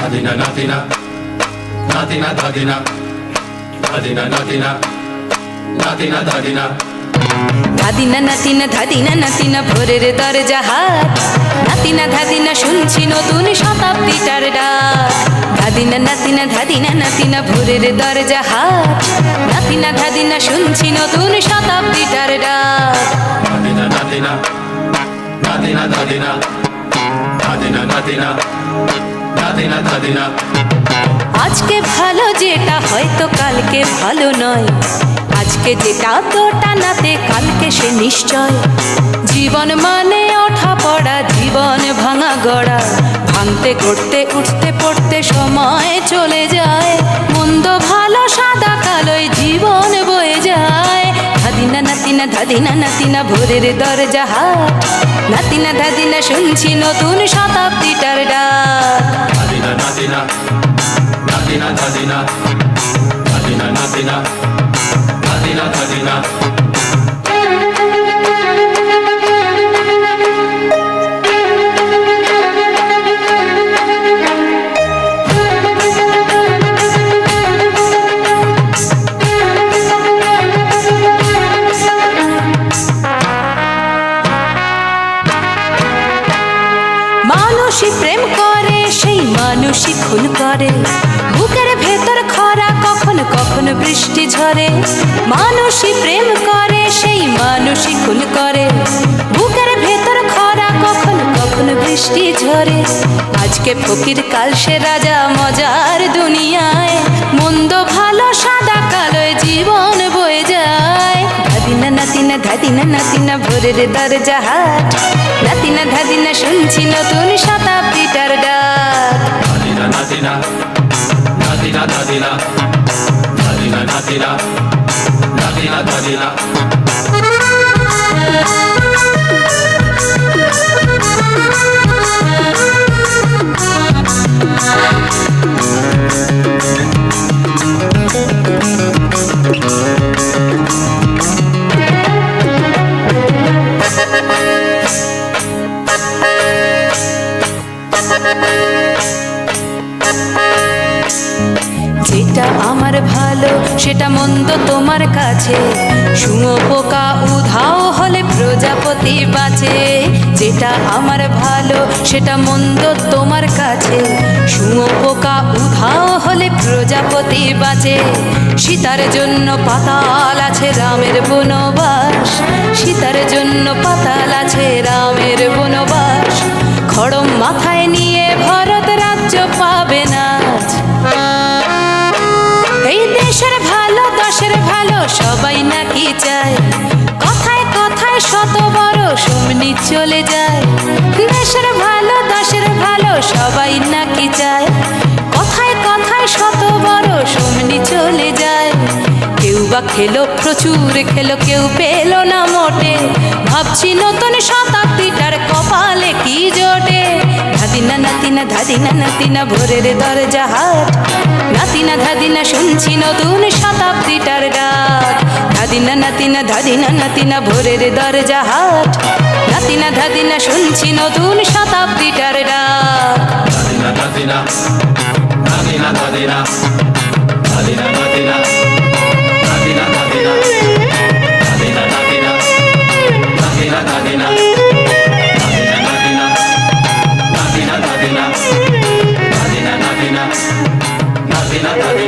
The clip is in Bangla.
Dadina Nadina Nadina Dadina Dadina Nadina Nadina Dadina ধাদিনা নাতিনা ধাদিনা নাতিনা ভোরের দরজা হাট নাতিনা ধাদিনা শুনছি নতুন শতাব্দীটার ডাক ধাদিনা নাতিনা ধাদিনা নাতিনা ভোরের দরজা হাট নাতিনা ধাদিনা শুনছি নতুন শতাব্দীটার ডাক Nadina Nadina Nadina Dadina Dadina Nadina Nadina Dadina আজকে ভালো যেটা হয়তো কালকে ভালো নয় আজকে যেটা তোটা নাতে কালকে সে নিশ্চয় জীবন মানে ওঠা পড়া জীবন ভাঙা গড়া ভাঙতে গড়তে উঠতে পড়তে সময় চলে যায় মন্দ ভালো সাদা কালোয় জীবন বয়ে যায় ধাদিনা নাতিনা ধাদিনা নাতিনা ভোরের দরজা হাট নাতিনা ধাদিনা শুনছি নতুন শতাব্দীটার ডাক Nadina Nadina Nadina Dadina Dadina Nadina Nadina Dadina মানুষই প্রেম করে সেই মানুষই খুন করে বুকের ভেতর খরা কখনো কখনো বৃষ্টি ঝরে মানুষই প্রেম করে সেই মানুষই খুন করে বুকের ভেতর খরা কখনো কখনো বৃষ্টি ঝরে আজকে ফকির কাল সে রাজা মজার দুনিয়ায় মন্দ ভালো সাদা কালোয় জীবন বয়ে যায় ধাদিনা নাতিনা ধাদিনা নাতিনা ভোরের দরজা হাট নাতিনা ধাদিনা শুনছি নতুন শতাব্দীটার ডাক Nadina Nadina Nadina Dadina Dadina Nadina Nadina Dadina যেটা আমার ভালো সেটা মন্দ তোমার কাছে শুঁয়োপোকা উধাও হলে প্রজাপতি বাঁচে যেটা আমার ভালো সেটা মন্দ তোমার কাছে শুঁয়োপোকা উধাও হলে প্রজাপতি বাঁচে সীতার জন্য পাতাল আছে রামের বনবাস সীতার জন্য পাতাল আছে রামের বনবাস খড়ম মাথায় নিয়ে ভরত রাজ্য পাবে না এই দেশের ভালো দশের ভালো সবাই নাকি চায় কথায় কথায় শত বড় সমনি চলে যায় দেশের ভালো দশের ভালো সবাই নাকি চায় কথায় কথায় শত বড় সমনি চলে যায় কেউ বা খেলো প্রচুর খেলো কেউ পেলো না মোটে ভাবছি নতুন শতাব্দীটার কপালে কি জোটে ধাদিনা নাতিনা ধাদিনা নাতিনা ভোরের দরজা হাট নাতিনা ধাদিনা শুনছি নতুন শতাব্দীটার ডাক ধাদিনা নাতিনা ধাদিনা নাতিনা ভোরের দরজা হাট নাতিনা ধাদিনা শুনছি নতুন শতাব্দীটার ডাক Nadina Nadina Nadina Dadina Dadina Nadina Nadina Dadina Nadina Nadina Nadina Dadina Nadina Nadina Nadina Dadina Nadina Nadina Nadina Dadina